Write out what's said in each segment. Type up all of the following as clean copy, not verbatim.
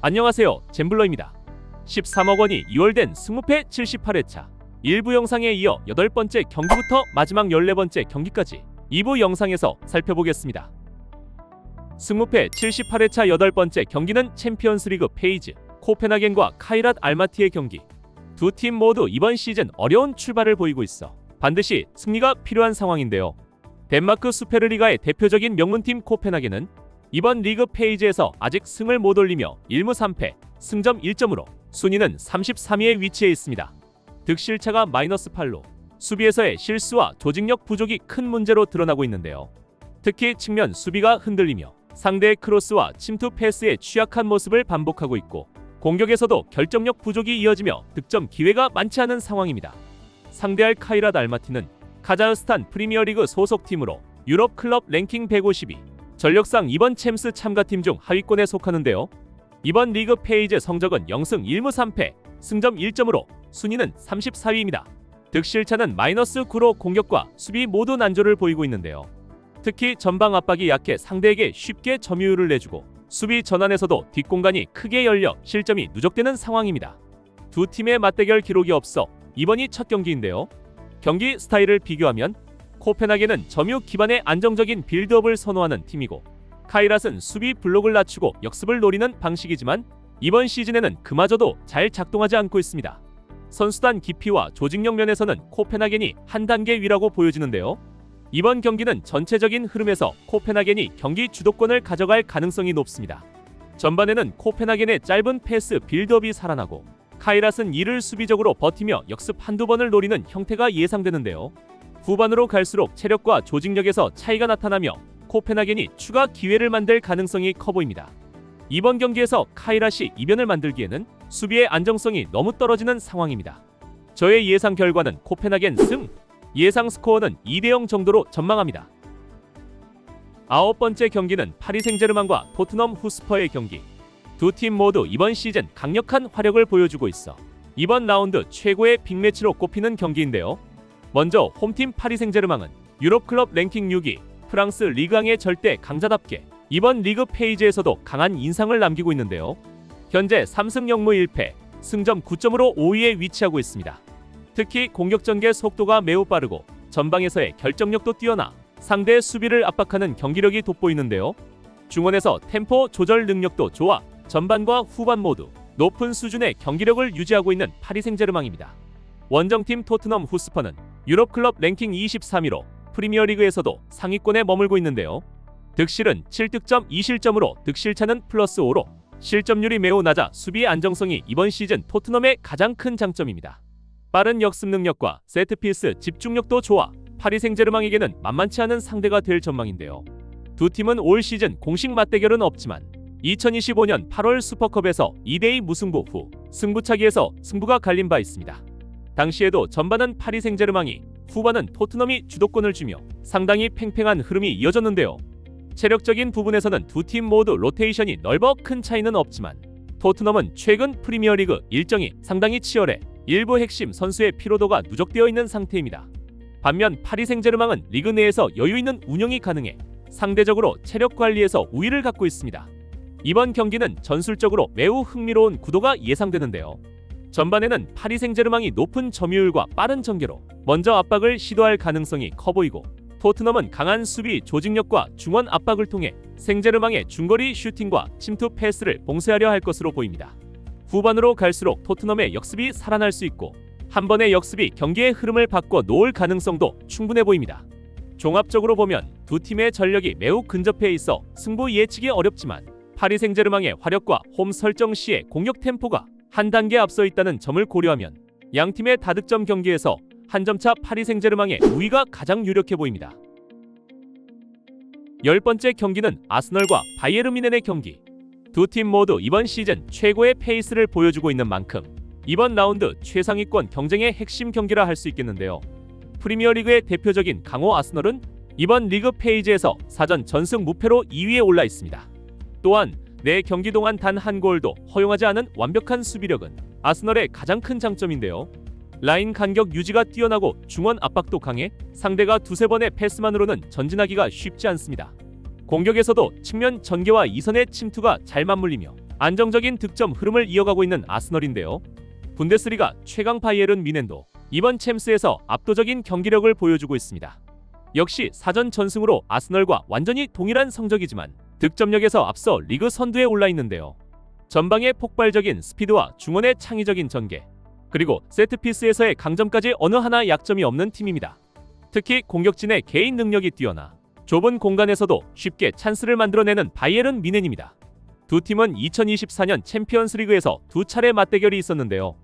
안녕하세요, 잼블러입니다. 13억 원이 2월 된 승무패 78회차 1부 영상에 이어 8번째 경기부터 마지막 14번째 경기까지 2부 영상에서 살펴보겠습니다. 승무패 78회차 8번째 경기는 챔피언스리그 페이즈 코펜하겐과 카이랏 알마티의 경기. 두 팀 모두 이번 시즌 어려운 출발을 보이고 있어 반드시 승리가 필요한 상황인데요. 덴마크 수페르리가의 대표적인 명문팀 코펜하겐은 이번 리그 페이지에서 아직 승을 못 올리며 1무 3패, 승점 1점으로 순위는 33위에 위치해 있습니다. 득실차가 -8로 수비에서의 실수와 조직력 부족이 큰 문제로 드러나고 있는데요. 특히 측면 수비가 흔들리며 상대의 크로스와 침투 패스에 취약한 모습을 반복하고 있고 공격에서도 결정력 부족이 이어지며 득점 기회가 많지 않은 상황입니다. 상대할 카이랏 알마티는 카자흐스탄 프리미어리그 소속팀으로 유럽 클럽 랭킹 152, 전력상 이번 챔스 참가팀 중 하위권에 속하는데요. 이번 리그 페이지 성적은 0승 1무 3패, 승점 1점으로 순위는 34위입니다. 득실차는 -9로 공격과 수비 모두 난조를 보이고 있는데요. 특히 전방 압박이 약해 상대에게 쉽게 점유율을 내주고 수비 전환에서도 뒷공간이 크게 열려 실점이 누적되는 상황입니다. 두 팀의 맞대결 기록이 없어 이번이 첫 경기인데요. 경기 스타일을 비교하면 코펜하겐은 점유 기반의 안정적인 빌드업을 선호하는 팀이고 카이랏은 수비 블록을 낮추고 역습을 노리는 방식이지만 이번 시즌에는 그마저도 잘 작동하지 않고 있습니다. 선수단 깊이와 조직력 면에서는 코펜하겐이 한 단계 위라고 보여지는데요. 이번 경기는 전체적인 흐름에서 코펜하겐이 경기 주도권을 가져갈 가능성이 높습니다. 전반에는 코펜하겐의 짧은 패스 빌드업이 살아나고 카이랏은 이를 수비적으로 버티며 역습 한두 번을 노리는 형태가 예상되는데요. 후반으로 갈수록 체력과 조직력에서 차이가 나타나며 코펜하겐이 추가 기회를 만들 가능성이 커 보입니다. 이번 경기에서 카이랏이 이변을 만들기에는 수비의 안정성이 너무 떨어지는 상황입니다. 저의 예상 결과는 코펜하겐 승! 예상 스코어는 2대0 정도로 전망합니다. 9번째 경기는 파리 생제르맹과 토트넘 후스퍼의 경기. 두 팀 모두 이번 시즌 강력한 화력을 보여주고 있어 이번 라운드 최고의 빅매치로 꼽히는 경기인데요. 먼저 홈팀 파리 생제르맹은 유럽 클럽 랭킹 6위, 프랑스 리그앙의 절대 강자답게 이번 리그 페이지에서도 강한 인상을 남기고 있는데요. 현재 3승 0무 1패, 승점 9점으로 5위에 위치하고 있습니다. 특히 공격 전개 속도가 매우 빠르고 전방에서의 결정력도 뛰어나 상대의 수비를 압박하는 경기력이 돋보이는데요. 중원에서 템포 조절 능력도 좋아 전반과 후반 모두 높은 수준의 경기력을 유지하고 있는 파리 생제르맹입니다. 원정팀 토트넘 후스퍼는 유럽 클럽 랭킹 23위로 프리미어리그에서도 상위권에 머물고 있는데요. 득실은 7득점 2실점으로 득실차는 +5로 실점률이 매우 낮아 수비의 안정성이 이번 시즌 토트넘의 가장 큰 장점입니다. 빠른 역습 능력과 세트피스 집중력도 좋아 파리 생제르맹에게는 만만치 않은 상대가 될 전망인데요. 두 팀은 올 시즌 공식 맞대결은 없지만 2025년 8월 슈퍼컵에서 2대2 무승부 후 승부차기에서 승부가 갈린 바 있습니다. 당시에도 전반은 파리 생제르맹이, 후반은 토트넘이 주도권을 주며 상당히 팽팽한 흐름이 이어졌는데요. 체력적인 부분에서는 두 팀 모두 로테이션이 넓어 큰 차이는 없지만 토트넘은 최근 프리미어리그 일정이 상당히 치열해 일부 핵심 선수의 피로도가 누적되어 있는 상태입니다. 반면 파리 생제르맹은 리그 내에서 여유 있는 운영이 가능해 상대적으로 체력 관리에서 우위를 갖고 있습니다. 이번 경기는 전술적으로 매우 흥미로운 구도가 예상되는데요. 전반에는 파리 생제르맹이 높은 점유율과 빠른 전개로 먼저 압박을 시도할 가능성이 커 보이고 토트넘은 강한 수비 조직력과 중원 압박을 통해 생제르맹의 중거리 슈팅과 침투 패스를 봉쇄하려 할 것으로 보입니다. 후반으로 갈수록 토트넘의 역습이 살아날 수 있고 한 번의 역습이 경기의 흐름을 바꿔 놓을 가능성도 충분해 보입니다. 종합적으로 보면 두 팀의 전력이 매우 근접해 있어 승부 예측이 어렵지만 파리 생제르맹의 화력과 홈 설정 시의 공격 템포가 한 단계 앞서 있다는 점을 고려하면 양 팀의 다득점 경기에서 한 점차 파리 생제르맹의 우위가 가장 유력해 보입니다. 10번째 경기는 아스널과 바이에른 뮌헨의 경기. 두 팀 모두 이번 시즌 최고의 페이스를 보여주고 있는 만큼 이번 라운드 최상위권 경쟁의 핵심 경기라 할 수 있겠는데요. 프리미어리그의 대표적인 강호 아스널은 이번 리그 페이지에서 사전 전승 무패로 2위에 올라 있습니다. 또한 4경기 동안 단 한 골도 허용하지 않은 완벽한 수비력은 아스널의 가장 큰 장점인데요. 라인 간격 유지가 뛰어나고 중원 압박도 강해 상대가 두세 번의 패스만으로는 전진하기가 쉽지 않습니다. 공격에서도 측면 전개와 이선의 침투가 잘 맞물리며 안정적인 득점 흐름을 이어가고 있는 아스널인데요. 분데스리가 최강 바이에른 뮌헨도 이번 챔스에서 압도적인 경기력을 보여주고 있습니다. 역시 사전 전승으로 아스널과 완전히 동일한 성적이지만 득점력에서 앞서 리그 선두에 올라 있는데요. 전방의 폭발적인 스피드와 중원의 창의적인 전개, 그리고 세트피스에서의 강점까지 어느 하나 약점이 없는 팀입니다. 특히 공격진의 개인 능력이 뛰어나 좁은 공간에서도 쉽게 찬스를 만들어내는 바이에른 뮌헨입니다. 두 팀은 2024년 챔피언스리그에서 두 차례 맞대결이 있었는데요.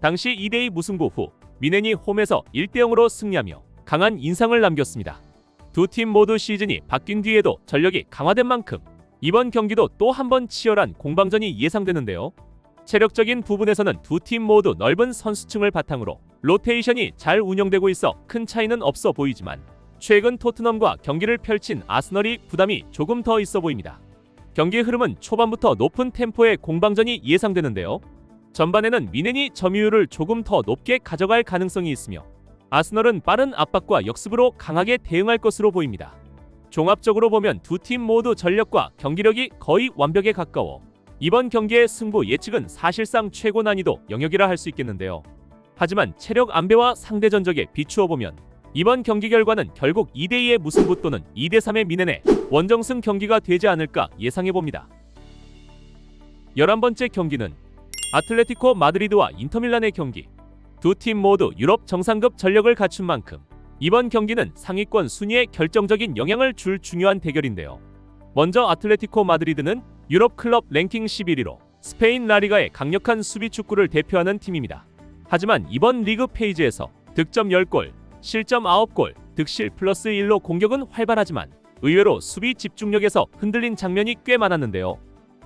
당시 2대2 무승부 후 뮌헨이 홈에서 1대0으로 승리하며 강한 인상을 남겼습니다. 두 팀 모두 시즌이 바뀐 뒤에도 전력이 강화된 만큼 이번 경기도 또 한 번 치열한 공방전이 예상되는데요. 체력적인 부분에서는 두 팀 모두 넓은 선수층을 바탕으로 로테이션이 잘 운영되고 있어 큰 차이는 없어 보이지만 최근 토트넘과 경기를 펼친 아스널이 부담이 조금 더 있어 보입니다. 경기 흐름은 초반부터 높은 템포의 공방전이 예상되는데요. 전반에는 뮌헨이 점유율을 조금 더 높게 가져갈 가능성이 있으며 아스널은 빠른 압박과 역습으로 강하게 대응할 것으로 보입니다. 종합적으로 보면 두 팀 모두 전력과 경기력이 거의 완벽에 가까워 이번 경기의 승부 예측은 사실상 최고 난이도 영역이라 할 수 있겠는데요. 하지만 체력 안배와 상대 전적에 비추어 보면 이번 경기 결과는 결국 2대2의 무승부 또는 2대3의 뮌헨의 원정승 경기가 되지 않을까 예상해봅니다. 11번째 경기는 아틀레티코 마드리드와 인터밀란의 경기. 두 팀 모두 유럽 정상급 전력을 갖춘 만큼 이번 경기는 상위권 순위에 결정적인 영향을 줄 중요한 대결인데요. 먼저 아틀레티코 마드리드는 유럽 클럽 랭킹 11위로 스페인 라리가의 강력한 수비 축구를 대표하는 팀입니다. 하지만 이번 리그 페이지에서 득점 10골, 실점 9골, 득실 플러스 1로 공격은 활발하지만 의외로 수비 집중력에서 흔들린 장면이 꽤 많았는데요.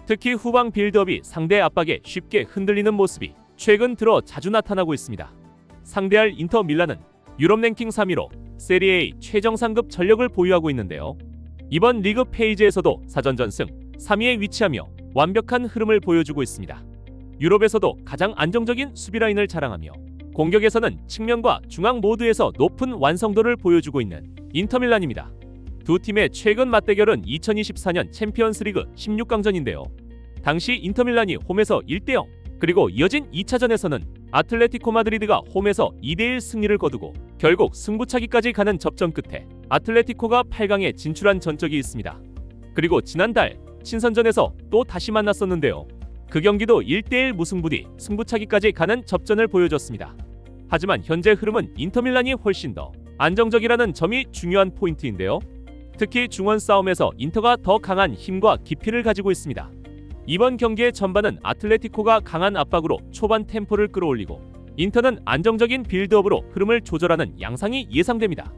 특히 후방 빌드업이 상대 압박에 쉽게 흔들리는 모습이 최근 들어 자주 나타나고 있습니다. 상대할 인터 밀란은 유럽 랭킹 3위로 세리에 최정상급 전력을 보유하고 있는데요. 이번 리그 페이지에서도 사전 전승 3위에 위치하며 완벽한 흐름을 보여주고 있습니다. 유럽에서도 가장 안정적인 수비 라인을 자랑하며 공격에서는 측면과 중앙 모두에서 높은 완성도를 보여주고 있는 인터밀란입니다. 두 팀의 최근 맞대결은 2024년 챔피언스리그 16강전인데요. 당시 인터밀란이 홈에서 1대0, 그리고 이어진 2차전에서는 아틀레티코 마드리드가 홈에서 2대1 승리를 거두고 결국 승부차기까지 가는 접전 끝에 아틀레티코가 8강에 진출한 전적이 있습니다. 그리고 지난달 친선전에서 또 다시 만났었는데요. 그 경기도 1대1 무승부 뒤 승부차기까지 가는 접전을 보여줬습니다. 하지만 현재 흐름은 인터밀란이 훨씬 더 안정적이라는 점이 중요한 포인트인데요. 특히 중원 싸움에서 인터가 더 강한 힘과 깊이를 가지고 있습니다. 이번 경기의 전반은 아틀레티코가 강한 압박으로 초반 템포를 끌어올리고 인터는 안정적인 빌드업으로 흐름을 조절하는 양상이 예상됩니다.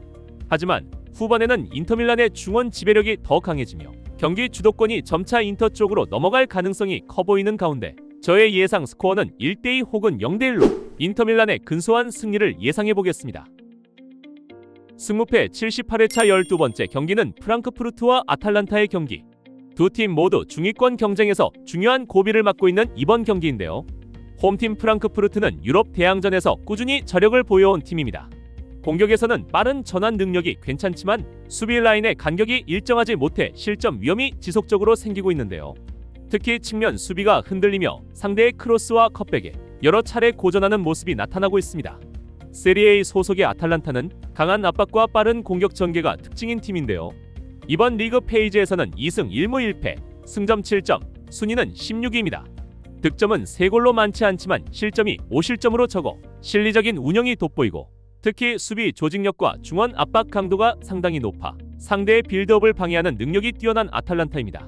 하지만 후반에는 인터밀란의 중원 지배력이 더 강해지며 경기 주도권이 점차 인터 쪽으로 넘어갈 가능성이 커 보이는 가운데 저의 예상 스코어는 1대2 혹은 0대1로 인터밀란의 근소한 승리를 예상해보겠습니다. 승무패 78회차 12번째 경기는 프랑크푸르트와 아탈란타의 경기. 두 팀 모두 중위권 경쟁에서 중요한 고비를 맞고 있는 이번 경기인데요. 홈팀 프랑크푸르트는 유럽 대항전에서 꾸준히 저력을 보여온 팀입니다. 공격에서는 빠른 전환 능력이 괜찮지만 수비 라인의 간격이 일정하지 못해 실점 위험이 지속적으로 생기고 있는데요. 특히 측면 수비가 흔들리며 상대의 크로스와 컵백에 여러 차례 고전하는 모습이 나타나고 있습니다. 세리에 소속의 아탈란타는 강한 압박과 빠른 공격 전개가 특징인 팀인데요. 이번 리그 페이지에서는 2승 1무 1패, 승점 7점, 순위는 16위입니다. 득점은 3골로 많지 않지만 실점이 5실점으로 적어 실리적인 운영이 돋보이고 특히 수비 조직력과 중원 압박 강도가 상당히 높아 상대의 빌드업을 방해하는 능력이 뛰어난 아탈란타입니다.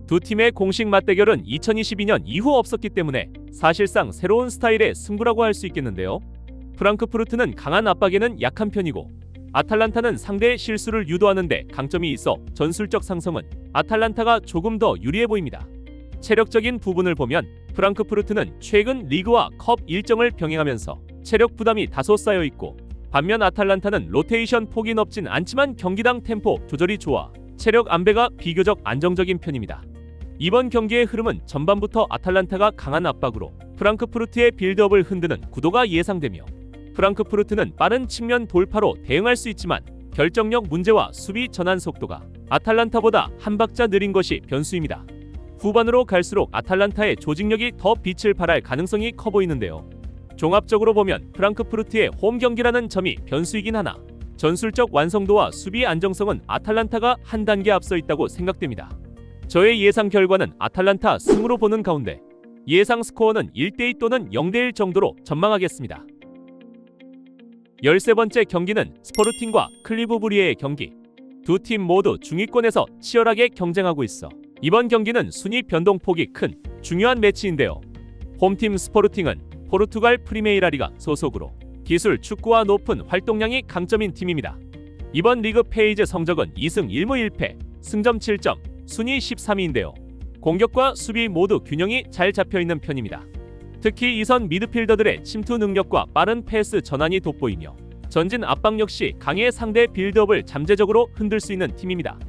두 팀의 공식 맞대결은 2022년 이후 없었기 때문에 사실상 새로운 스타일의 승부라고 할 수 있겠는데요. 프랑크푸르트는 강한 압박에는 약한 편이고 아탈란타는 상대의 실수를 유도하는데 강점이 있어 전술적 상성은 아탈란타가 조금 더 유리해 보입니다. 체력적인 부분을 보면 프랑크푸르트는 최근 리그와 컵 일정을 병행하면서 체력 부담이 다소 쌓여 있고 반면 아탈란타는 로테이션 폭이 넓진 않지만 경기당 템포 조절이 좋아 체력 안배가 비교적 안정적인 편입니다. 이번 경기의 흐름은 전반부터 아탈란타가 강한 압박으로 프랑크푸르트의 빌드업을 흔드는 구도가 예상되며 프랑크푸르트는 빠른 측면 돌파로 대응할 수 있지만 결정력 문제와 수비 전환 속도가 아탈란타보다 한 박자 느린 것이 변수입니다. 후반으로 갈수록 아탈란타의 조직력이 더 빛을 발할 가능성이 커 보이는데요. 종합적으로 보면 프랑크푸르트의 홈 경기라는 점이 변수이긴 하나 전술적 완성도와 수비 안정성은 아탈란타가 한 단계 앞서 있다고 생각됩니다. 저의 예상 결과는 아탈란타 승으로 보는 가운데 예상 스코어는 1대2 또는 0대1 정도로 전망하겠습니다. 13번째 경기는 스포르팅과 클리브 브리에의 경기. 두 팀 모두 중위권에서 치열하게 경쟁하고 있어 이번 경기는 순위 변동폭이 큰 중요한 매치인데요. 홈팀 스포르팅은 포르투갈 프리메이라 리가 소속으로 기술 축구와 높은 활동량이 강점인 팀입니다. 이번 리그 페이지 성적은 2승 1무 1패, 승점 7점, 순위 13위인데요. 공격과 수비 모두 균형이 잘 잡혀있는 편입니다. 특히 이선 미드필더들의 침투 능력과 빠른 패스 전환이 돋보이며 전진 압박 역시 강해 상대 빌드업을 잠재적으로 흔들 수 있는 팀입니다.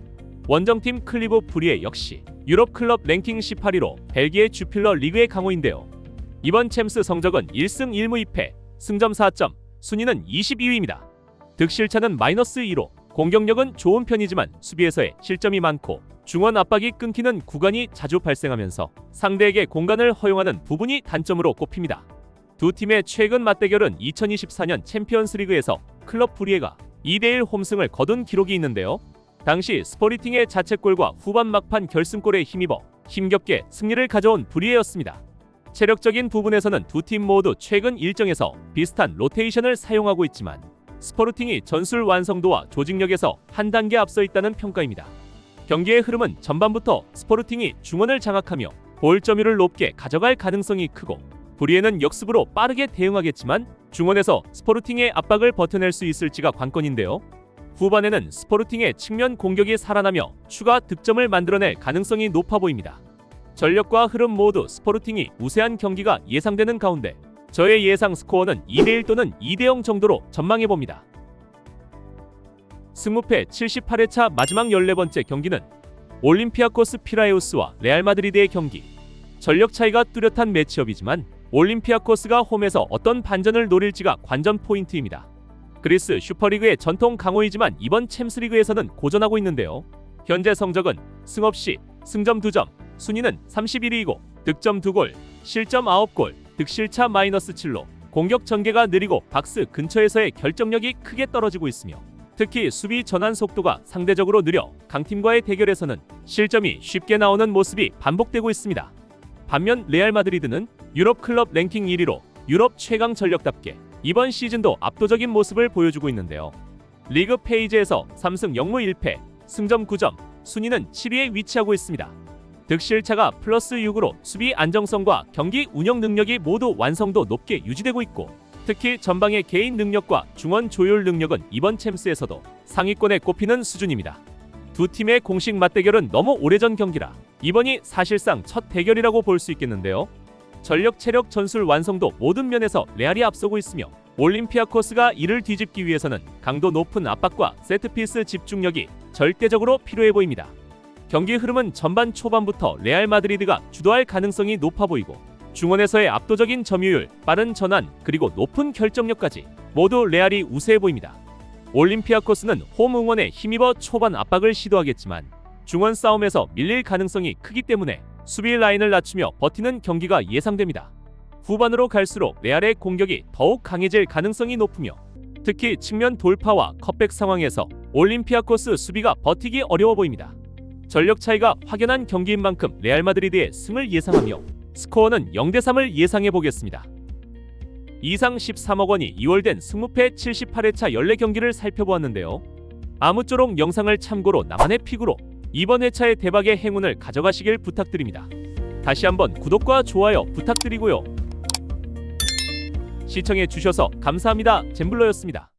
원정팀 클리브 브리에 역시 유럽 클럽 랭킹 18위로 벨기에 주필러 리그의 강호인데요. 이번 챔스 성적은 1승 1무 2패, 승점 4점, 순위는 22위입니다. 득실차는 -2로 공격력은 좋은 편이지만 수비에서의 실점이 많고 중원 압박이 끊기는 구간이 자주 발생하면서 상대에게 공간을 허용하는 부분이 단점으로 꼽힙니다. 두 팀의 최근 맞대결은 2024년 챔피언스리그에서 클럽 브리에가 2대1 홈승을 거둔 기록이 있는데요. 당시 스포르팅의 자책골과 후반 막판 결승골에 힘입어 힘겹게 승리를 가져온 브리에였습니다. 체력적인 부분에서는 두 팀 모두 최근 일정에서 비슷한 로테이션을 사용하고 있지만 스포르팅이 전술 완성도와 조직력에서 한 단계 앞서 있다는 평가입니다. 경기의 흐름은 전반부터 스포르팅이 중원을 장악하며 볼 점유율을 높게 가져갈 가능성이 크고 브리에는 역습으로 빠르게 대응하겠지만 중원에서 스포르팅의 압박을 버텨낼 수 있을지가 관건인데요. 후반에는 스포르팅의 측면 공격이 살아나며 추가 득점을 만들어낼 가능성이 높아 보입니다. 전력과 흐름 모두 스포르팅이 우세한 경기가 예상되는 가운데 저의 예상 스코어는 2대1 또는 2대0 정도로 전망해봅니다. 승무패 78회차 마지막 14번째 경기는 올림피아코스 피라에우스와 레알 마드리드의 경기. 전력 차이가 뚜렷한 매치업이지만 올림피아코스가 홈에서 어떤 반전을 노릴지가 관전 포인트입니다. 그리스 슈퍼리그의 전통 강호이지만 이번 챔스리그에서는 고전하고 있는데요. 현재 성적은 승 없이 승점 2점, 순위는 31위이고 득점 2골, 실점 9골, 득실차 -7로 공격 전개가 느리고 박스 근처에서의 결정력이 크게 떨어지고 있으며 특히 수비 전환 속도가 상대적으로 느려 강팀과의 대결에서는 실점이 쉽게 나오는 모습이 반복되고 있습니다. 반면 레알 마드리드는 유럽 클럽 랭킹 1위로 유럽 최강 전력답게 이번 시즌도 압도적인 모습을 보여주고 있는데요. 리그 페이지에서 3승 0무 1패, 승점 9점, 순위는 7위에 위치하고 있습니다. 득실차가 +6으로 수비 안정성과 경기 운영 능력이 모두 완성도 높게 유지되고 있고 특히 전방의 개인 능력과 중원 조율 능력은 이번 챔스에서도 상위권에 꼽히는 수준입니다. 두 팀의 공식 맞대결은 너무 오래전 경기라 이번이 사실상 첫 대결이라고 볼 수 있겠는데요. 전력, 체력, 전술 완성도 모든 면에서 레알이 앞서고 있으며 올림피아코스가 이를 뒤집기 위해서는 강도 높은 압박과 세트피스 집중력이 절대적으로 필요해 보입니다. 경기 흐름은 전반 초반부터 레알 마드리드가 주도할 가능성이 높아 보이고 중원에서의 압도적인 점유율, 빠른 전환, 그리고 높은 결정력까지 모두 레알이 우세해 보입니다. 올림피아코스는 홈 응원에 힘입어 초반 압박을 시도하겠지만 중원 싸움에서 밀릴 가능성이 크기 때문에 수비 라인을 낮추며 버티는 경기가 예상됩니다. 후반으로 갈수록 레알의 공격이 더욱 강해질 가능성이 높으며 특히 측면 돌파와 컷백 상황에서 올림피아코스 수비가 버티기 어려워 보입니다. 전력 차이가 확연한 경기인 만큼 레알 마드리드의 승을 예상하며 스코어는 0대3을 예상해 보겠습니다. 이상 13억 원이 이월된 승무패 78회차 14경기를 살펴보았는데요. 아무쪼록 영상을 참고로 나만의 픽으로 이번 회차의 대박의 행운을 가져가시길 부탁드립니다. 다시 한번 구독과 좋아요 부탁드리고요. 시청해 주셔서 감사합니다. 잼블러였습니다.